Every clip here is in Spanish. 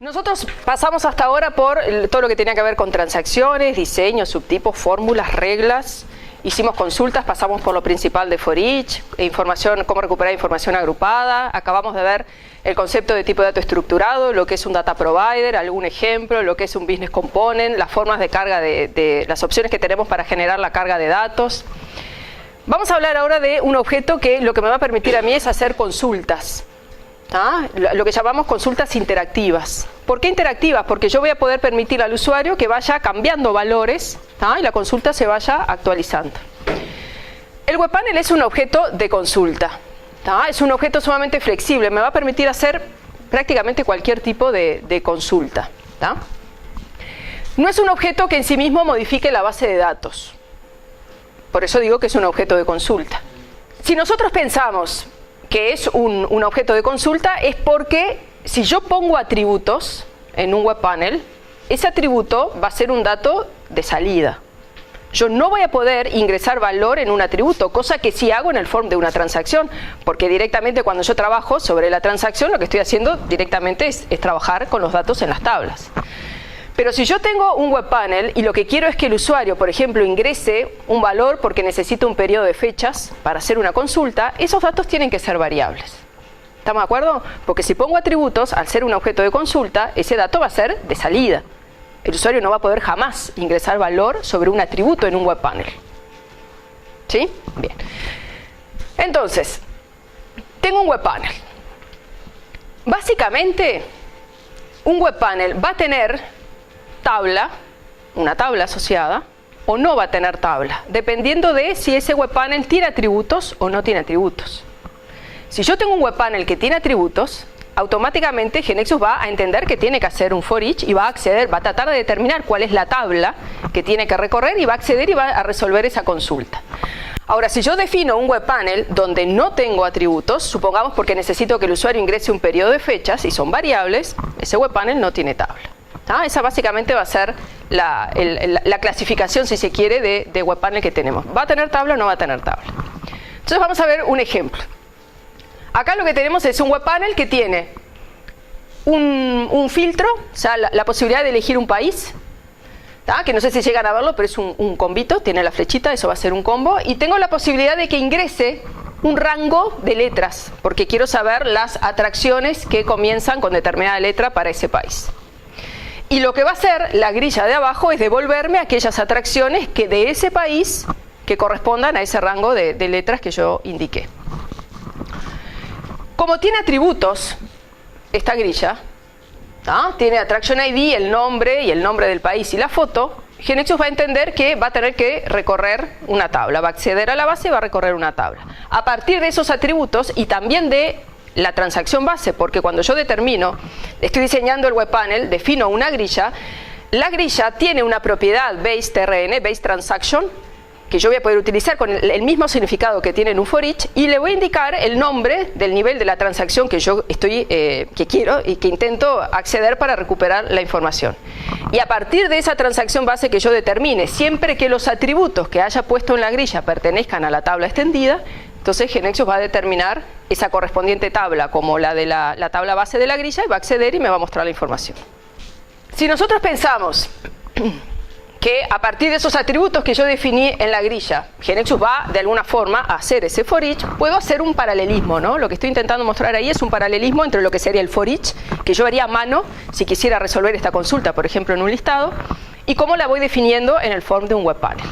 Nosotros pasamos hasta ahora por todo lo que tenía que ver con transacciones, diseños, subtipos, fórmulas, reglas. Hicimos consultas, pasamos por lo principal de for each, información, cómo recuperar información agrupada. Acabamos de ver el concepto de tipo de dato estructurado, lo que es un data provider, algún ejemplo, lo que es un business component, las formas de carga de las opciones que tenemos para generar la carga de datos. Vamos a hablar ahora de un objeto que lo que me va a permitir a mí es hacer consultas. Lo que llamamos consultas interactivas. ¿Por qué interactivas? Porque yo voy a poder permitir al usuario que vaya cambiando valores y la consulta se vaya actualizando. El web panel es un objeto de consulta. Es un objeto sumamente flexible, me va a permitir hacer prácticamente cualquier tipo de consulta. No es un objeto que en sí mismo modifique la base de datos. Por eso digo que es un objeto de consulta. Si nosotros pensamos que es un objeto de consulta, es porque si yo pongo atributos en un web panel, ese atributo va a ser un dato de salida. Yo no voy a poder ingresar valor en un atributo, cosa que sí hago en el form de una transacción, porque directamente cuando yo trabajo sobre la transacción, lo que estoy haciendo directamente es trabajar con los datos en las tablas. Pero si yo tengo un web panel y lo que quiero es que el usuario, por ejemplo, ingrese un valor porque necesita un periodo de fechas para hacer una consulta, esos datos tienen que ser variables. ¿Estamos de acuerdo? Porque si pongo atributos, al ser un objeto de consulta, ese dato va a ser de salida. El usuario no va a poder jamás ingresar valor sobre un atributo en un web panel. ¿Sí? Bien. Entonces, tengo un web panel. Básicamente, un web panel va a tener una tabla asociada, o no va a tener tabla, dependiendo de si ese web panel tiene atributos o no tiene atributos. Si yo tengo un web panel que tiene atributos, automáticamente GeneXus va a entender que tiene que hacer un for each y va a acceder, va a tratar de determinar cuál es la tabla que tiene que recorrer y va a acceder y va a resolver esa consulta. Ahora, si yo defino un web panel donde no tengo atributos, supongamos porque necesito que el usuario ingrese un periodo de fechas y son variables, ese web panel no tiene tabla. Esa básicamente va a ser la clasificación, si se quiere, de web panel que tenemos. ¿Va a tener tabla o no va a tener tabla? Entonces vamos a ver un ejemplo. Acá lo que tenemos es un web panel que tiene un filtro, o sea, la posibilidad de elegir un país, que no sé si llegan a verlo, pero es un combito, tiene la flechita, eso va a ser un combo, y tengo la posibilidad de que ingrese un rango de letras, porque quiero saber las atracciones que comienzan con determinada letra para ese país. Y lo que va a hacer la grilla de abajo es devolverme aquellas atracciones que de ese país que correspondan a ese rango de letras que yo indiqué. Como tiene atributos esta grilla, tiene Attraction ID, el nombre y el nombre del país y la foto, GeneXus va a entender que va a tener que recorrer una tabla, va a acceder a la base y va a recorrer una tabla. A partir de esos atributos y también de la transacción base, porque cuando yo determino, estoy diseñando el web panel, defino una grilla, la grilla tiene una propiedad base transaction, que yo voy a poder utilizar con el mismo significado que tiene en un for each, y le voy a indicar el nombre del nivel de la transacción que yo que quiero y que intento acceder para recuperar la información. Y a partir de esa transacción base que yo determine, siempre que los atributos que haya puesto en la grilla pertenezcan a la tabla extendida, entonces GeneXus va a determinar esa correspondiente tabla como la de la tabla base de la grilla y va a acceder y me va a mostrar la información. Si nosotros pensamos que a partir de esos atributos que yo definí en la grilla, GeneXus va de alguna forma a hacer ese for each, puedo hacer un paralelismo, ¿no? Lo que estoy intentando mostrar ahí es un paralelismo entre lo que sería el for each, que yo haría a mano si quisiera resolver esta consulta, por ejemplo, en un listado, y cómo la voy definiendo en el form de un web panel.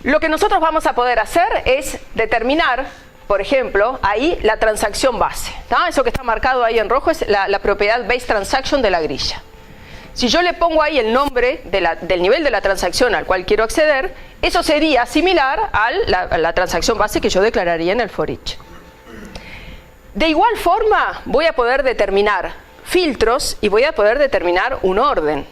Lo que nosotros vamos a poder hacer es determinar, por ejemplo, ahí la transacción base. Eso que está marcado ahí en rojo es la propiedad base transaction de la grilla. Si yo le pongo ahí el nombre del nivel de la transacción al cual quiero acceder, eso sería similar a la transacción base que yo declararía en el for each. De igual forma, voy a poder determinar filtros y voy a poder determinar un orden.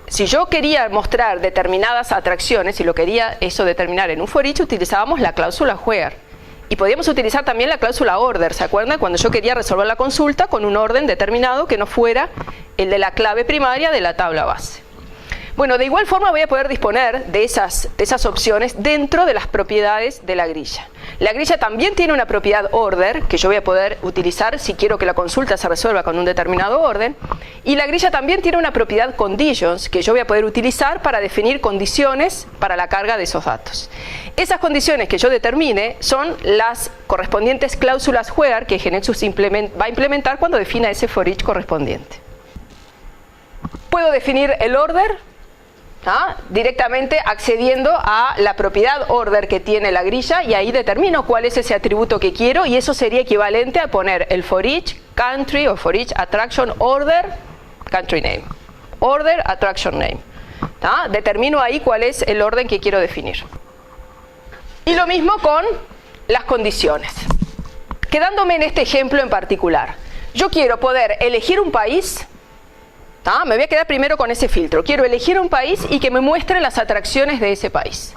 Si yo quería mostrar determinadas atracciones y lo quería eso determinar en un for each, utilizábamos la cláusula where. Y podíamos utilizar también la cláusula order, ¿se acuerdan? Cuando yo quería resolver la consulta con un orden determinado que no fuera el de la clave primaria de la tabla base. Bueno, de igual forma voy a poder disponer de esas opciones dentro de las propiedades de la grilla. La grilla también tiene una propiedad order que yo voy a poder utilizar si quiero que la consulta se resuelva con un determinado orden. Y la grilla también tiene una propiedad conditions que yo voy a poder utilizar para definir condiciones para la carga de esos datos. Esas condiciones que yo determine son las correspondientes cláusulas where que GeneXus va a implementar cuando defina ese for each correspondiente. Puedo definir el order directamente accediendo a la propiedad order que tiene la grilla y ahí determino cuál es ese atributo que quiero y eso sería equivalente a poner el for each country o for each attraction order country name. Order attraction name. Determino ahí cuál es el orden que quiero definir. Y lo mismo con las condiciones. Quedándome en este ejemplo en particular, yo quiero poder elegir un país. Me voy a quedar primero con ese filtro. Quiero elegir un país y que me muestre las atracciones de ese país.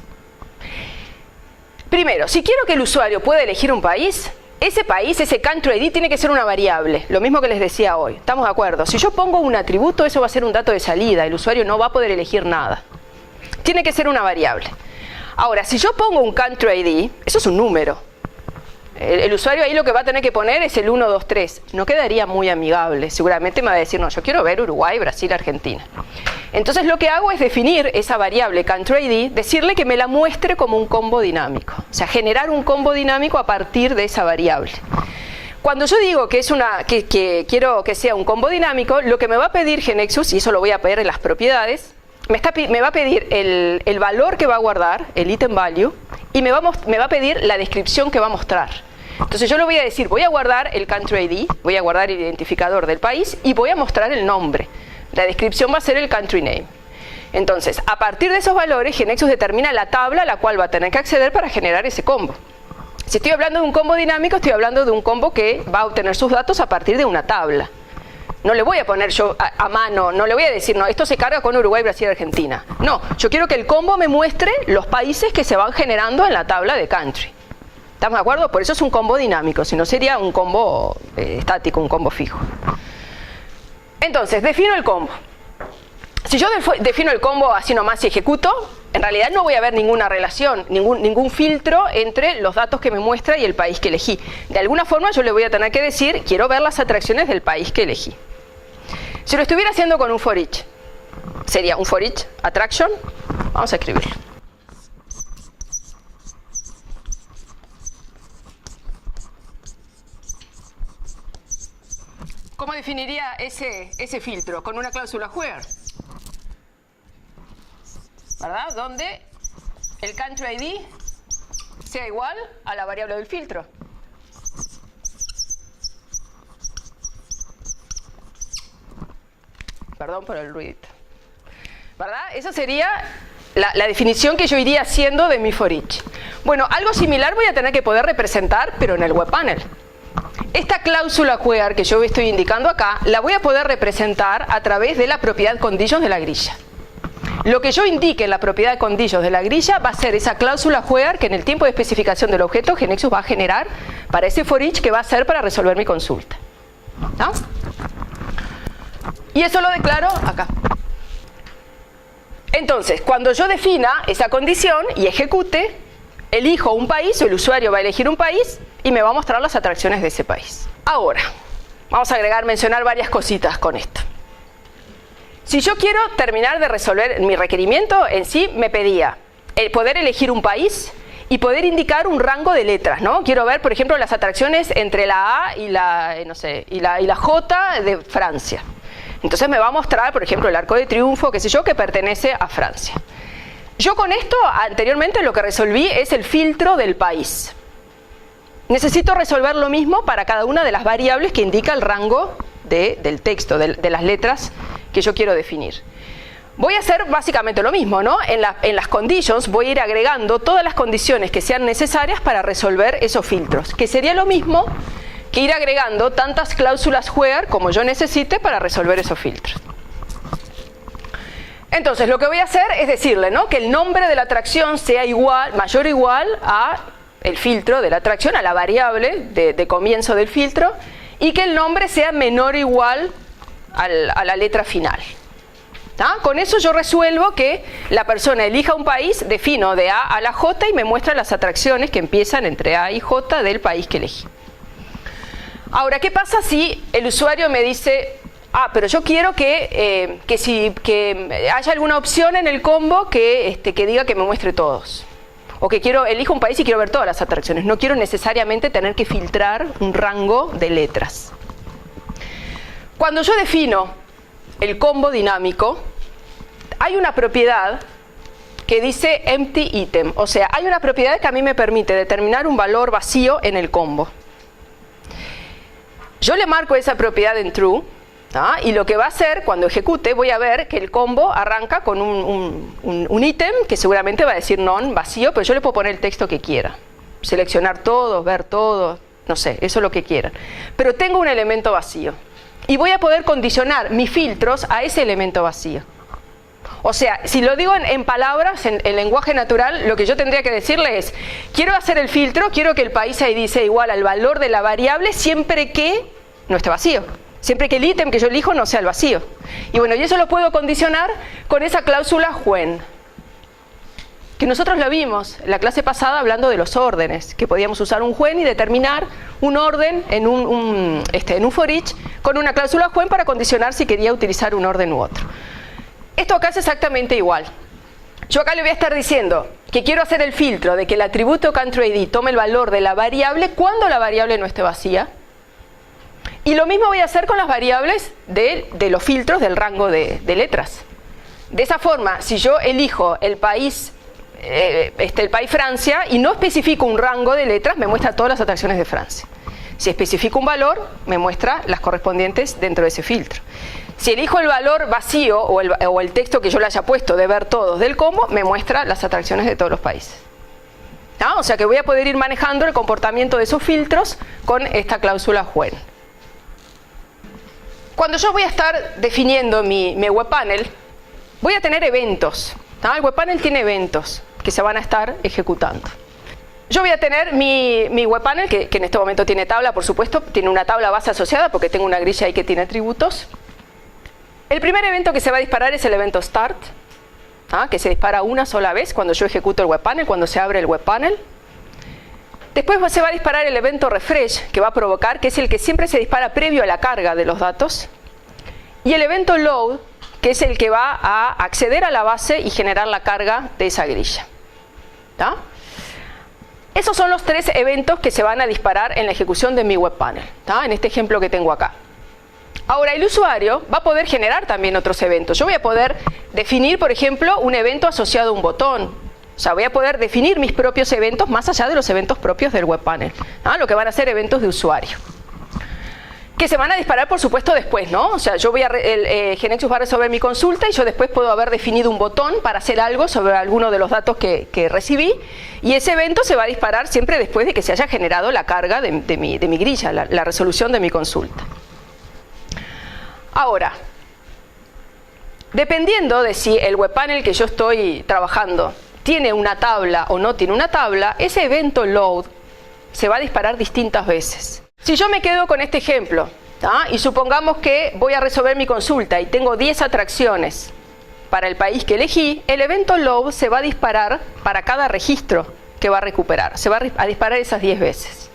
Primero, si quiero que el usuario pueda elegir un país, ese country ID tiene que ser una variable. Lo mismo que les decía hoy. ¿Estamos de acuerdo? Si yo pongo un atributo, eso va a ser un dato de salida. El usuario no va a poder elegir nada. Tiene que ser una variable. Ahora, si yo pongo un country ID, eso es un número. El usuario ahí lo que va a tener que poner es el 1, 2, 3. No quedaría muy amigable. Seguramente me va a decir, no, yo quiero ver Uruguay, Brasil, Argentina. Entonces lo que hago es definir esa variable country ID, decirle que me la muestre como un combo dinámico. O sea, generar un combo dinámico a partir de esa variable. Cuando yo digo que que quiero que sea un combo dinámico, lo que me va a pedir GeneXus, y eso lo voy a pedir en las propiedades, me va a pedir el valor que va a guardar, el item value, y me va a pedir la descripción que va a mostrar. Entonces yo le voy a decir, voy a guardar el country ID, voy a guardar el identificador del país y voy a mostrar el nombre. La descripción va a ser el country name. Entonces, a partir de esos valores, GeneXus determina la tabla a la cual va a tener que acceder para generar ese combo. Si estoy hablando de un combo dinámico, estoy hablando de un combo que va a obtener sus datos a partir de una tabla. No le voy a poner yo a mano, no le voy a decir, no, esto se carga con Uruguay, Brasil, Argentina. No, yo quiero que el combo me muestre los países que se van generando en la tabla de country. ¿Estamos de acuerdo? Por eso es un combo dinámico, si no sería un combo estático, un combo fijo. Entonces, defino el combo. Si yo defino el combo así nomás y ejecuto, en realidad no voy a ver ninguna relación, ningún filtro entre los datos que me muestra y el país que elegí. De alguna forma yo le voy a tener que decir, quiero ver las atracciones del país que elegí. Si lo estuviera haciendo con un for each, sería un for each attraction. Vamos a escribirlo. ¿Cómo definiría ese filtro? Con una cláusula where, ¿verdad? Donde el country ID sea igual a la variable del filtro. Perdón por el ruidito. ¿Verdad? Esa sería la definición que yo iría haciendo de mi for each. Bueno, algo similar voy a tener que poder representar, pero en el web panel. Esta cláusula where que yo estoy indicando acá, la voy a poder representar a través de la propiedad conditions de la grilla. Lo que yo indique en la propiedad conditions de la grilla va a ser esa cláusula where que en el tiempo de especificación del objeto GeneXus va a generar para ese for each que va a ser para resolver mi consulta. ¿No? Y eso lo declaro acá. Entonces, cuando yo defina esa condición y ejecute, elijo un país, o el usuario va a elegir un país y me va a mostrar las atracciones de ese país. Ahora, vamos a mencionar varias cositas con esto. Si yo quiero terminar de resolver mi requerimiento, en sí me pedía el poder elegir un país y poder indicar un rango de letras, ¿no? Quiero ver, por ejemplo, las atracciones entre la A y la, no sé, y la J de Francia. Entonces me va a mostrar, por ejemplo, el Arco de Triunfo, qué sé yo, que pertenece a Francia. Yo con esto, anteriormente, lo que resolví es el filtro del país. Necesito resolver lo mismo para cada una de las variables que indica el rango del texto, de las letras que yo quiero definir. Voy a hacer básicamente lo mismo, ¿no? En las conditions voy a ir agregando todas las condiciones que sean necesarias para resolver esos filtros, que sería lo mismo que ir agregando tantas cláusulas where como yo necesite para resolver esos filtros. Entonces lo que voy a hacer es decirle, ¿no?, que el nombre de la atracción sea igual, mayor o igual a el filtro de la atracción, a la variable de comienzo del filtro, y que el nombre sea menor o igual a la letra final. Con eso yo resuelvo que la persona elija un país, defino de A a la J y me muestra las atracciones que empiezan entre A y J del país que elegí. Ahora, ¿qué pasa si el usuario me dice, pero yo quiero que haya alguna opción en el combo que diga que me muestre todos? O que elijo un país y quiero ver todas las atracciones. No quiero necesariamente tener que filtrar un rango de letras. Cuando yo defino el combo dinámico, hay una propiedad que dice empty item. O sea, hay una propiedad que a mí me permite determinar un valor vacío en el combo. Yo le marco esa propiedad en true, y lo que va a hacer cuando ejecute, voy a ver que el combo arranca con un ítem que seguramente va a decir none, vacío, pero yo le puedo poner el texto que quiera. Seleccionar todos, ver todos, no sé, eso es lo que quieran. Pero tengo un elemento vacío. Y voy a poder condicionar mis filtros a ese elemento vacío. O sea, si lo digo en palabras, en lenguaje natural, lo que yo tendría que decirle es, quiero hacer el filtro, quiero que el país ID sea igual al valor de la variable siempre que no esté vacío. Siempre que el ítem que yo elijo no sea el vacío. Y bueno, y eso lo puedo condicionar con esa cláusula when, que nosotros lo vimos en la clase pasada hablando de los órdenes, que podíamos usar un when y determinar un orden en un for each con una cláusula when para condicionar si quería utilizar un orden u otro. Esto acá es exactamente igual. Yo acá le voy a estar diciendo que quiero hacer el filtro de que el atributo countryID tome el valor de la variable cuando la variable no esté vacía. Y lo mismo voy a hacer con las variables de los filtros del rango de letras. De esa forma, si yo elijo el país Francia y no especifico un rango de letras, me muestra todas las atracciones de Francia. Si especifico un valor, me muestra las correspondientes dentro de ese filtro. Si elijo el valor vacío o el texto que yo le haya puesto de ver todos del combo, me muestra las atracciones de todos los países. O sea que voy a poder ir manejando el comportamiento de esos filtros con esta cláusula when. Cuando yo voy a estar definiendo mi webpanel, voy a tener eventos. El webpanel tiene eventos que se van a estar ejecutando. Yo voy a tener mi webpanel, que en este momento tiene tabla, por supuesto, tiene una tabla base asociada porque tengo una grilla ahí que tiene atributos. El primer evento que se va a disparar es el evento start, que se dispara una sola vez cuando yo ejecuto el webpanel, cuando se abre el webpanel. Después se va a disparar el evento refresh, que va a provocar, que es el que siempre se dispara previo a la carga de los datos. Y el evento load, que es el que va a acceder a la base y generar la carga de esa grilla. Esos son los tres eventos que se van a disparar en la ejecución de mi webpanel, en este ejemplo que tengo acá. Ahora, el usuario va a poder generar también otros eventos. Yo voy a poder definir, por ejemplo, un evento asociado a un botón. O sea, voy a poder definir mis propios eventos más allá de los eventos propios del webpanel. Lo que van a ser eventos de usuario. Que se van a disparar, por supuesto, después, ¿no? O sea, yo GeneXus va a resolver mi consulta y yo después puedo haber definido un botón para hacer algo sobre alguno de los datos que recibí. Y ese evento se va a disparar siempre después de que se haya generado la carga de mi grilla, la resolución de mi consulta. Ahora, dependiendo de si el webpanel que yo estoy trabajando tiene una tabla o no tiene una tabla, ese evento load se va a disparar distintas veces. Si yo me quedo con este ejemplo, y supongamos que voy a resolver mi consulta y tengo 10 atracciones para el país que elegí, el evento load se va a disparar para cada registro que va a recuperar. Se va a disparar esas 10 veces.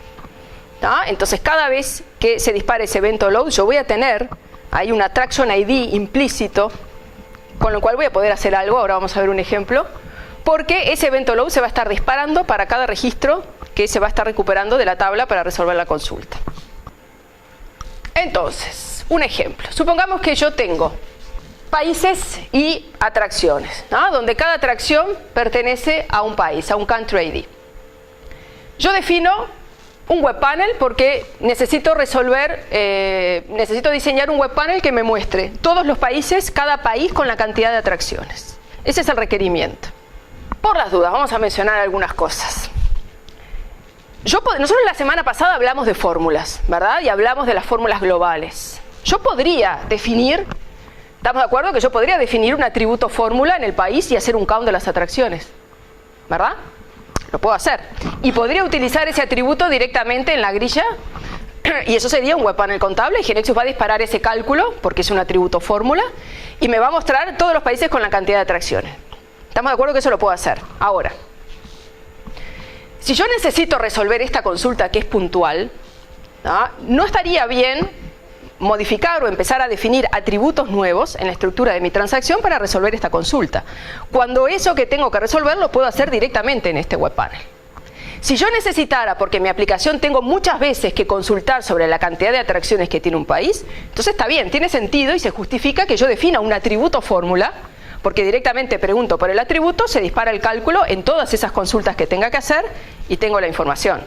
Entonces, cada vez que se dispare ese evento load, yo voy a tener ahí un attraction ID implícito, con lo cual voy a poder hacer algo. Ahora vamos a ver un ejemplo. Porque ese evento load se va a estar disparando para cada registro que se va a estar recuperando de la tabla para resolver la consulta. Entonces, un ejemplo. Supongamos que yo tengo países y atracciones, donde cada atracción pertenece a un país, a un country ID. Yo defino un webpanel porque necesito diseñar un webpanel que me muestre todos los países, cada país con la cantidad de atracciones. Ese es el requerimiento. Por las dudas, vamos a mencionar algunas cosas. Nosotros la semana pasada hablamos de fórmulas, ¿verdad? Y hablamos de las fórmulas globales. Yo podría definir, ¿estamos de acuerdo? Que yo podría definir un atributo fórmula en el país y hacer un count de las atracciones, ¿verdad? Lo puedo hacer. Y podría utilizar ese atributo directamente en la grilla Y eso sería un web panel contable, y GeneXus va a disparar ese cálculo, porque es un atributo fórmula, y me va a mostrar todos los países con la cantidad de atracciones. ¿Estamos de acuerdo que eso lo puedo hacer? Ahora, si yo necesito resolver esta consulta que es puntual, no estaría bien modificar o empezar a definir atributos nuevos en la estructura de mi transacción para resolver esta consulta, cuando eso que tengo que resolver lo puedo hacer directamente en este web panel. Si yo necesitara, porque en mi aplicación tengo muchas veces que consultar sobre la cantidad de atracciones que tiene un país, entonces está bien, tiene sentido y se justifica que yo defina un atributo fórmula, porque directamente pregunto por el atributo, se dispara el cálculo en todas esas consultas que tenga que hacer y tengo la información.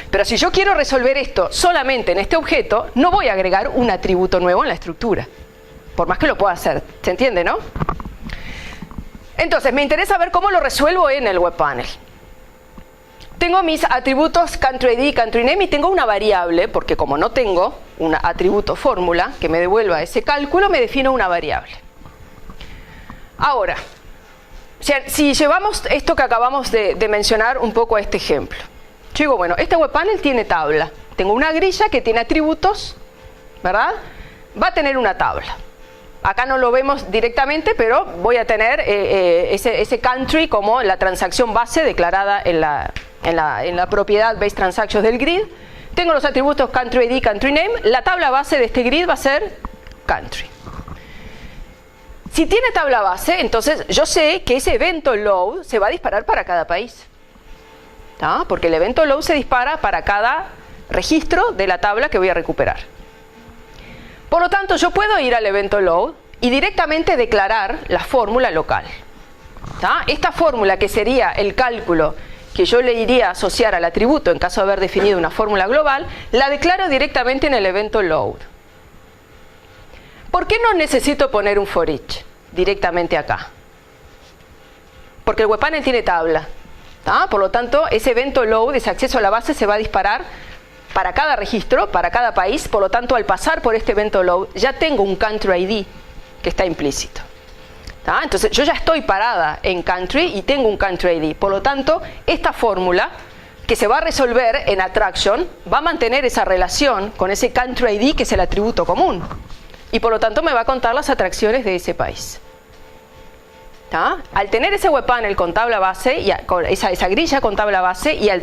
Pero si yo quiero resolver esto solamente en este objeto, no voy a agregar un atributo nuevo en la estructura, por más que lo pueda hacer. ¿Se entiende, no? Entonces, me interesa ver cómo lo resuelvo en el web panel. Tengo mis atributos country ID y country name y tengo una variable, porque como no tengo un atributo fórmula que me devuelva ese cálculo, me defino una variable. Ahora, si llevamos esto que acabamos de mencionar un poco a este ejemplo. Yo digo, bueno, este web panel tiene tabla. Tengo una grilla que tiene atributos, ¿verdad? Va a tener una tabla. Acá no lo vemos directamente, pero voy a tener ese country como la transacción base declarada en la propiedad Base Transactions del grid. Tengo los atributos country ID, country name. La tabla base de este grid va a ser country. Si tiene tabla base, entonces yo sé que ese evento load se va a disparar para cada país. ¿Ah? Porque el evento load se dispara para cada registro de la tabla que voy a recuperar. Por lo tanto, yo puedo ir al evento load y directamente declarar la fórmula local. ¿Ah? Esta fórmula, que sería el cálculo que yo le iría a asociar al atributo en caso de haber definido una fórmula global, la declaro directamente en el evento load. ¿Por qué no necesito poner un for each directamente acá? Porque el web panel tiene tabla. Por lo tanto, ese evento load, ese acceso a la base, se va a disparar para cada registro, para cada país. Por lo tanto, al pasar por este evento load, ya tengo un country ID que está implícito. Entonces, yo ya estoy parada en country y tengo un country ID. Por lo tanto, esta fórmula que se va a resolver en attraction va a mantener esa relación con ese country ID, que es el atributo común. Y por lo tanto, me va a contar las atracciones de ese país. Al tener ese web panel con tabla base, y con esa grilla con tabla base, y al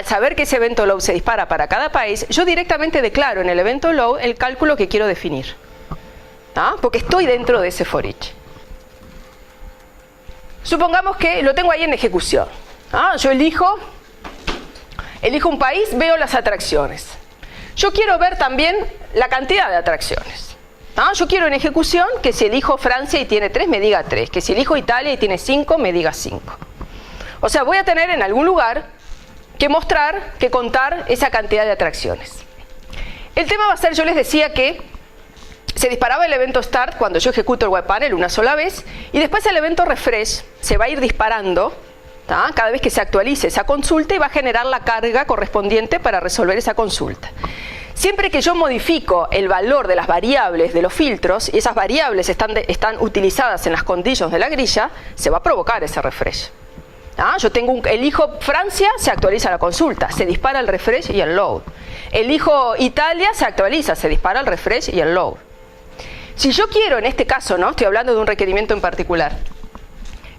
saber que ese evento load se dispara para cada país, yo directamente declaro en el evento load el cálculo que quiero definir. Porque estoy dentro de ese for each. Supongamos que lo tengo ahí en ejecución. Yo elijo un país, veo las atracciones. Yo quiero ver también la cantidad de atracciones. Yo quiero en ejecución que si elijo Francia y tiene 3, me diga 3. Que si elijo Italia y tiene 5, me diga 5. O sea, voy a tener en algún lugar que contar esa cantidad de atracciones. El tema va a ser, yo les decía que se disparaba el evento start cuando yo ejecuto el web panel una sola vez, y después el evento refresh se va a ir disparando cada vez que se actualice esa consulta y va a generar la carga correspondiente para resolver esa consulta. Siempre que yo modifico el valor de las variables de los filtros, y esas variables están utilizadas en las conditions de la grilla, se va a provocar ese refresh. Yo elijo Francia, se actualiza la consulta, se dispara el refresh y el load. Elijo Italia, se actualiza, se dispara el refresh y el load. Si yo quiero, en este caso, estoy hablando de un requerimiento en particular,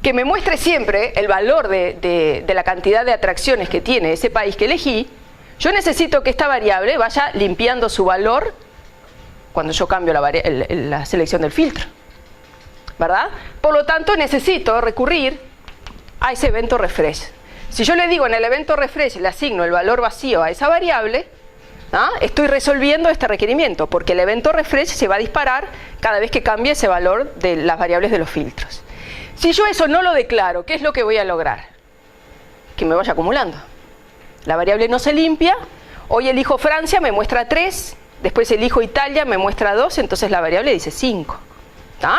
que me muestre siempre el valor de la cantidad de atracciones que tiene ese país que elegí, yo necesito que esta variable vaya limpiando su valor cuando yo cambio la selección del filtro, ¿verdad? Por lo tanto, necesito recurrir a ese evento refresh. Si yo le digo en el evento refresh, le asigno el valor vacío a esa variable, estoy resolviendo este requerimiento, porque el evento refresh se va a disparar cada vez que cambie ese valor de las variables de los filtros. Si yo eso no lo declaro, ¿qué es lo que voy a lograr? Que me vaya acumulando. La variable no se limpia, hoy elijo Francia, me muestra 3, después elijo Italia, me muestra 2, entonces la variable dice 5.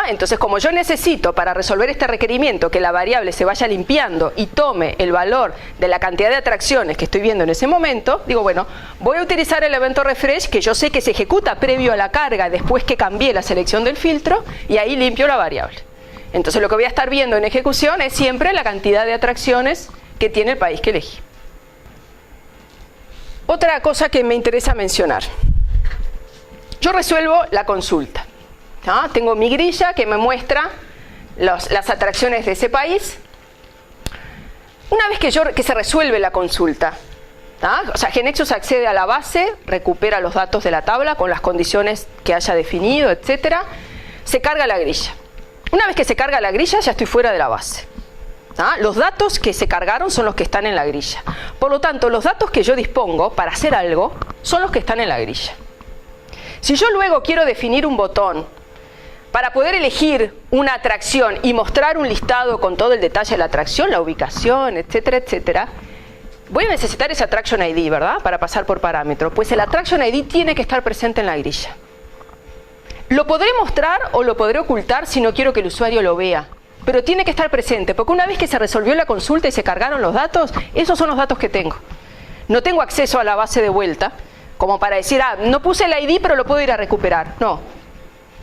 Entonces, como yo necesito para resolver este requerimiento que la variable se vaya limpiando y tome el valor de la cantidad de atracciones que estoy viendo en ese momento, digo, bueno, voy a utilizar el evento refresh, que yo sé que se ejecuta previo a la carga después que cambié la selección del filtro, y ahí limpio la variable. Entonces, lo que voy a estar viendo en ejecución es siempre la cantidad de atracciones que tiene el país que elegí. Otra cosa que me interesa mencionar. Yo resuelvo la consulta. ¿Ah? Tengo mi grilla que me muestra las atracciones de ese país. Una vez que se resuelve la consulta, ¿ah? O sea, GeneXus accede a la base, recupera los datos de la tabla con las condiciones que haya definido, etc. Se carga la grilla. Una vez que se carga la grilla, ya estoy fuera de la base. ¿Ah? Los datos que se cargaron son los que están en la grilla. Por lo tanto, los datos que yo dispongo para hacer algo son los que están en la grilla. Si yo luego quiero definir un botón para poder elegir una atracción y mostrar un listado con todo el detalle de la atracción, la ubicación, etcétera, etcétera, voy a necesitar ese Attraction ID, ¿verdad? Para pasar por parámetro. Pues el Attraction ID tiene que estar presente en la grilla. Lo podré mostrar o lo podré ocultar si no quiero que el usuario lo vea. Pero tiene que estar presente, porque una vez que se resolvió la consulta y se cargaron los datos, esos son los datos que tengo. No tengo acceso a la base de vuelta, como para decir, no puse el ID, pero lo puedo ir a recuperar. No.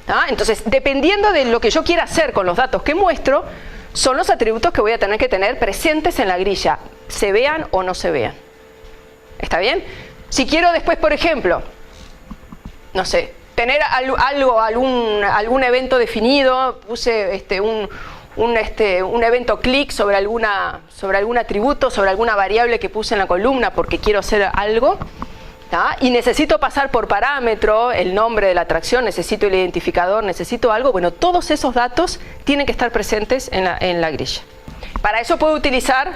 ¿Ah? Entonces, dependiendo de lo que yo quiera hacer con los datos que muestro, son los atributos que voy a tener que tener presentes en la grilla, se vean o no se vean. ¿Está bien? Si quiero después, por ejemplo, no sé, tener algún evento definido, puse un evento click sobre algún atributo, sobre alguna variable que puse en la columna porque quiero hacer algo, ¿tá? Y necesito pasar por parámetro el nombre de la atracción, necesito el identificador, necesito algo. Bueno, todos esos datos tienen que estar presentes en la grilla. Para eso puedo utilizar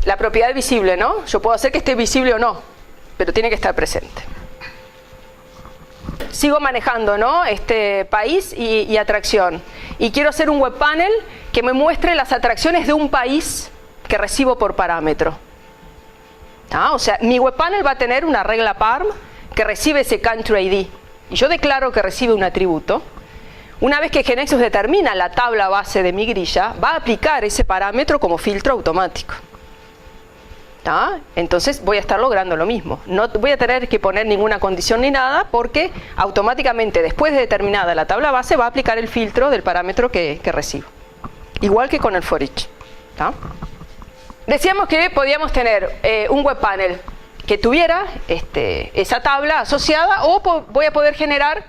la propiedad visible, ¿no? Yo puedo hacer que esté visible o no, pero tiene que estar presente. Sigo manejando, ¿no? Este país y atracción. Y quiero hacer un web panel que me muestre las atracciones de un país que recibo por parámetro. ¿Ah? O sea, mi web panel va a tener una regla parm que recibe ese country ID. Y yo declaro que recibe un atributo. Una vez que GeneXus determina la tabla base de mi grilla, va a aplicar ese parámetro como filtro automático. ¿Ah? Entonces voy a estar logrando lo mismo. No voy a tener que poner ninguna condición ni nada porque automáticamente después de determinada la tabla base va a aplicar el filtro del parámetro que recibo. Igual que con el for each. ¿Ah? Decíamos que podíamos tener un web panel que tuviera esa tabla asociada, o voy a poder generar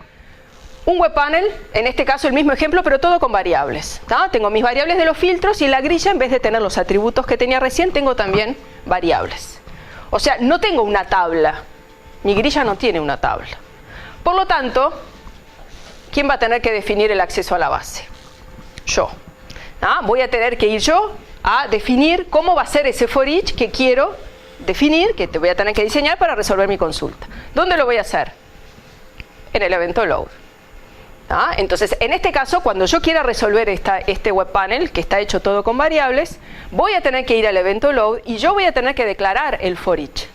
un web panel, en este caso el mismo ejemplo, pero todo con variables. ¿Tá? Tengo mis variables de los filtros y en la grilla, en vez de tener los atributos que tenía recién, tengo también variables. O sea, no tengo una tabla. Mi grilla no tiene una tabla. Por lo tanto, ¿quién va a tener que definir el acceso a la base? Yo. ¿Ah? Voy a tener que ir yo a definir cómo va a ser ese for each que quiero definir, que te voy a tener que diseñar para resolver mi consulta. ¿Dónde lo voy a hacer? En el evento load. ¿Ah? Entonces, en este caso, cuando yo quiera resolver este web panel, que está hecho todo con variables, voy a tener que ir al evento load y yo voy a tener que declarar el for each.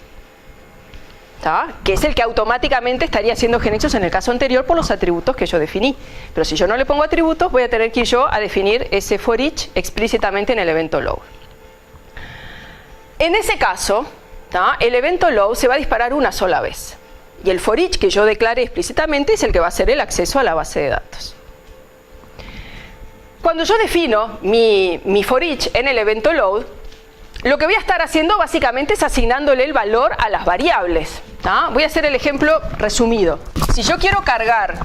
¿Tá? Que es el que automáticamente estaría haciendo GeneXus en el caso anterior por los atributos que yo definí. Pero si yo no le pongo atributos, voy a tener que ir yo a definir ese for each explícitamente en el evento load. En ese caso, ¿tá? El evento load se va a disparar una sola vez. Y el for each que yo declaré explícitamente es el que va a hacer el acceso a la base de datos. Cuando yo defino mi for each en el evento load, lo que voy a estar haciendo básicamente es asignándole el valor a las variables. ¿Ah? Voy a hacer el ejemplo resumido. Si yo quiero cargar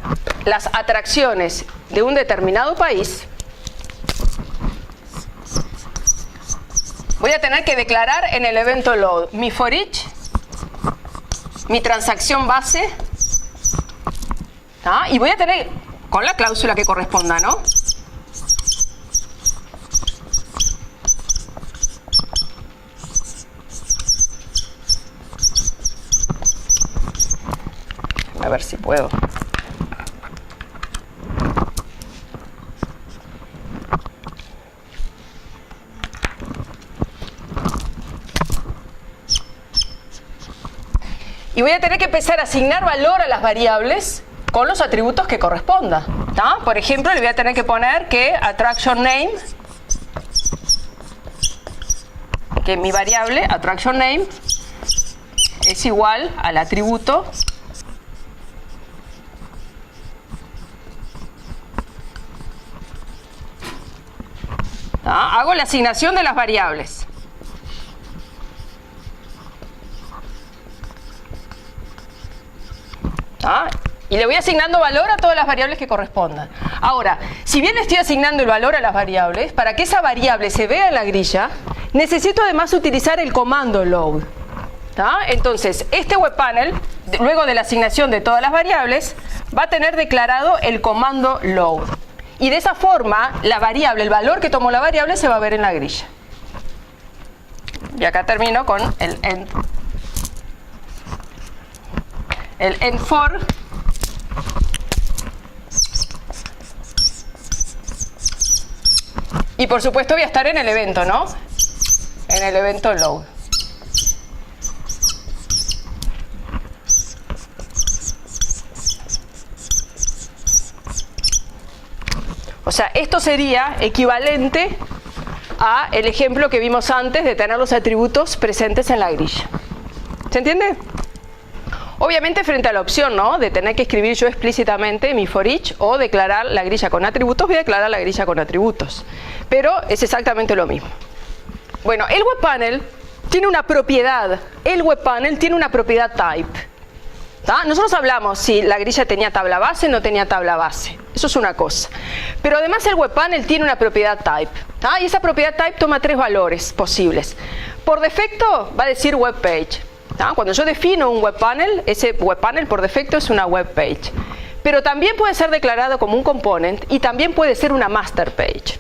las atracciones de un determinado país, voy a tener que declarar en el evento load mi for each, mi transacción base, ¿ah? Y voy a tener con la cláusula que corresponda, ¿no? A ver si puedo. Y voy a tener que empezar a asignar valor a las variables con los atributos que corresponda. ¿Tá? Por ejemplo, le voy a tener que poner que attraction name, que mi variable attraction name es igual al atributo hago la asignación de las variables. Y le voy asignando valor a todas las variables que correspondan. Ahora, si bien le estoy asignando el valor a las variables, para que esa variable se vea en la grilla, necesito además utilizar el comando load. Entonces, este web panel, luego de la asignación de todas las variables, va a tener declarado el comando load. Y de esa forma, la variable, el valor que tomó la variable, se va a ver en la grilla. Y acá termino con el end for. Y por supuesto voy a estar en el evento, ¿no? En el evento load. O sea, esto sería equivalente a el ejemplo que vimos antes de tener los atributos presentes en la grilla. ¿Se entiende? Obviamente frente a la opción, ¿no?, de tener que escribir yo explícitamente mi for each o declarar la grilla con atributos, voy a declarar la grilla con atributos. Pero es exactamente lo mismo. Bueno, el web panel tiene una propiedad. El web panel tiene una propiedad type. Nosotros hablamos si la grilla tenía tabla base o no tenía tabla base. Eso es una cosa. Pero además el web panel tiene una propiedad type. Y esa propiedad type toma 3 valores posibles. Por defecto va a decir web page. Cuando yo defino un web panel, ese web panel por defecto es una web page. Pero también puede ser declarado como un component y también puede ser una master page.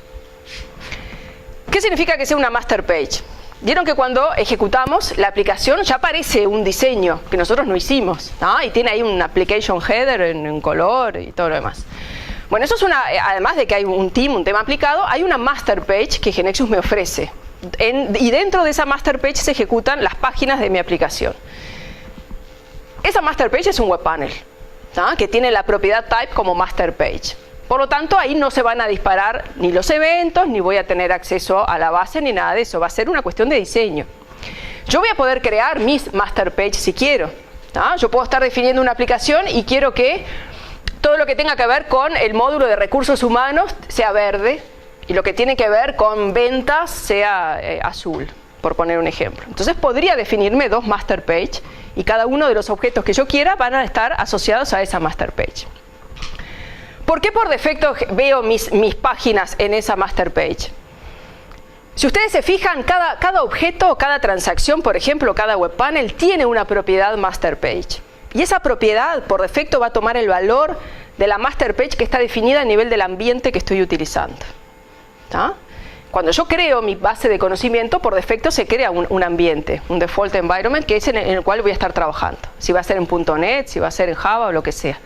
¿Qué significa que sea una master page? Vieron que cuando ejecutamos la aplicación ya aparece un diseño que nosotros no hicimos, y tiene ahí un application header en color y todo lo demás. Bueno, eso es además de que hay un tema aplicado, hay una master page que GeneXus me ofrece. Y dentro de esa master page se ejecutan las páginas de mi aplicación. Esa master page es un web panel, que tiene la propiedad type como master page. Por lo tanto, ahí no se van a disparar ni los eventos, ni voy a tener acceso a la base, ni nada de eso. Va a ser una cuestión de diseño. Yo voy a poder crear mis master page si quiero. Yo puedo estar definiendo una aplicación y quiero que todo lo que tenga que ver con el módulo de recursos humanos sea verde y lo que tiene que ver con ventas sea azul, por poner un ejemplo. Entonces podría definirme 2 master page y cada uno de los objetos que yo quiera van a estar asociados a esa master page. ¿Por qué por defecto veo mis páginas en esa master page? Si ustedes se fijan, cada objeto, cada transacción, por ejemplo, cada web panel, tiene una propiedad master page. Y esa propiedad, por defecto, va a tomar el valor de la master page que está definida a nivel del ambiente que estoy utilizando. Cuando yo creo mi base de conocimiento, por defecto se crea un ambiente, un default environment, que es en el cual voy a estar trabajando. Si va a ser en .NET, si va a ser en Java o lo que sea.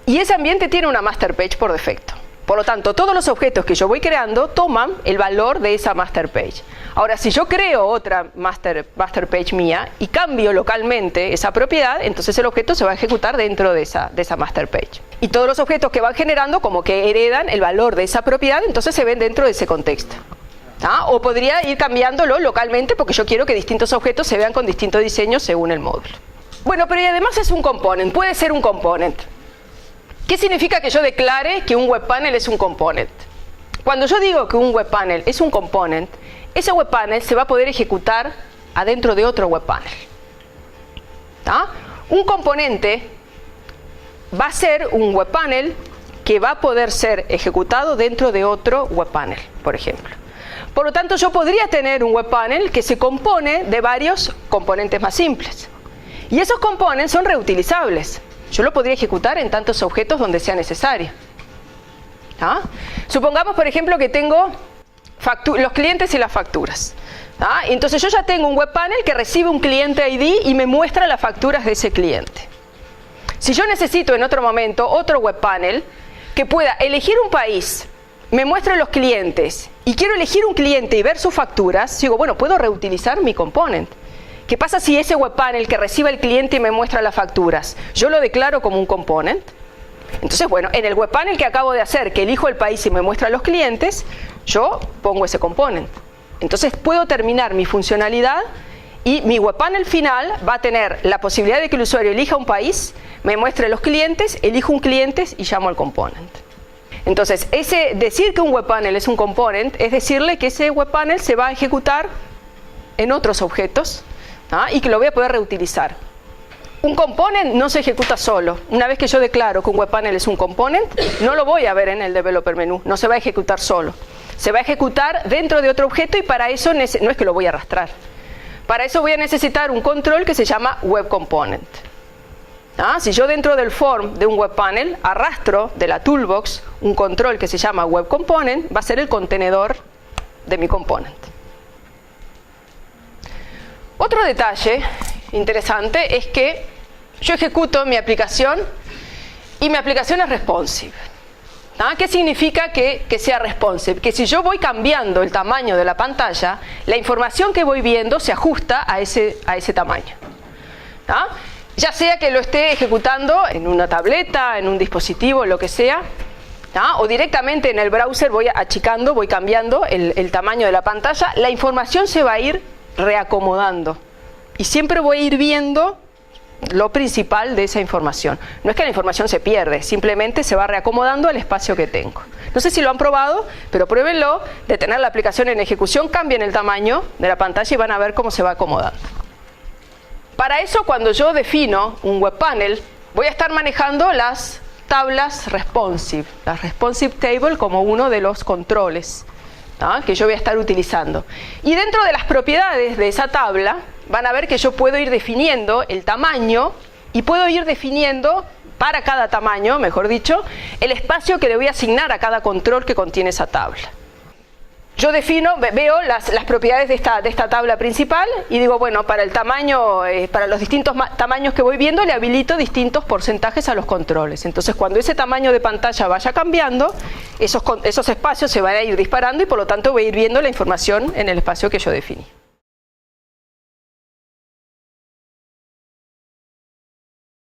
Y ese ambiente tiene una master page por defecto. Por lo tanto, todos los objetos que yo voy creando toman el valor de esa master page. Ahora, si yo creo otra master page mía y cambio localmente esa propiedad, entonces el objeto se va a ejecutar dentro de esa master page. Y todos los objetos que van generando como que heredan el valor de esa propiedad, entonces se ven dentro de ese contexto. O podría ir cambiándolo localmente porque yo quiero que distintos objetos se vean con distinto diseño según el módulo. Bueno, pero y además es un component, puede ser un component. ¿Qué significa que yo declare que un web panel es un component? Cuando yo digo que un web panel es un component, ese web panel se va a poder ejecutar adentro de otro web panel. Un componente va a ser un web panel que va a poder ser ejecutado dentro de otro web panel, por ejemplo. Por lo tanto, yo podría tener un web panel que se compone de varios componentes más simples. Y esos componentes son reutilizables. Yo lo podría ejecutar en tantos objetos donde sea necesario. Supongamos, por ejemplo, que tengo los clientes y las facturas. Entonces yo ya tengo un web panel que recibe un cliente ID y me muestra las facturas de ese cliente. Si yo necesito en otro momento otro web panel que pueda elegir un país, me muestre los clientes y quiero elegir un cliente y ver sus facturas, digo, bueno, puedo reutilizar mi component. ¿Qué pasa si ese web panel que reciba el cliente y me muestra las facturas, yo lo declaro como un component? Entonces, bueno, en el web panel que acabo de hacer, que elijo el país y me muestra los clientes, yo pongo ese component. Entonces puedo terminar mi funcionalidad y mi web panel final va a tener la posibilidad de que el usuario elija un país, me muestre los clientes, elijo un cliente y llamo al component. Entonces, decir que un web panel es un component es decirle que ese web panel se va a ejecutar en otros objetos y que lo voy a poder reutilizar. Un component no se ejecuta solo. Una vez que yo declaro que un webpanel es un component, no lo voy a ver en el developer menú, no se va a ejecutar solo. Se va a ejecutar dentro de otro objeto y para eso no es que lo voy a arrastrar. Para eso voy a necesitar un control que se llama web component. Si yo dentro del form de un webpanel arrastro de la toolbox un control que se llama web component, va a ser el contenedor de mi component. Otro detalle interesante es que yo ejecuto mi aplicación y mi aplicación es responsive. ¿Qué significa que sea responsive? Que si yo voy cambiando el tamaño de la pantalla, la información que voy viendo se ajusta a ese tamaño. Ya sea que lo esté ejecutando en una tableta, en un dispositivo, lo que sea, o directamente en el browser voy achicando, voy cambiando el tamaño de la pantalla, la información se va a ir reacomodando. Y siempre voy a ir viendo lo principal de esa información. No es que la información se pierde, simplemente se va reacomodando al espacio que tengo. No sé si lo han probado, pero pruébenlo de tener la aplicación en ejecución, cambien el tamaño de la pantalla y van a ver cómo se va acomodando. Para eso, cuando yo defino un webpanel, voy a estar manejando las tablas responsive, las responsive table como uno de los controles que yo voy a estar utilizando. Y dentro de las propiedades de esa tabla, van a ver que yo puedo ir definiendo el tamaño y puedo ir definiendo para cada tamaño, mejor dicho, el espacio que le voy a asignar a cada control que contiene esa tabla. Yo defino, veo las propiedades de esta tabla principal y digo, bueno, para el tamaño, para los distintos tamaños que voy viendo, le habilito distintos porcentajes a los controles. Entonces, cuando ese tamaño de pantalla vaya cambiando, esos espacios se van a ir disparando y por lo tanto voy a ir viendo la información en el espacio que yo definí.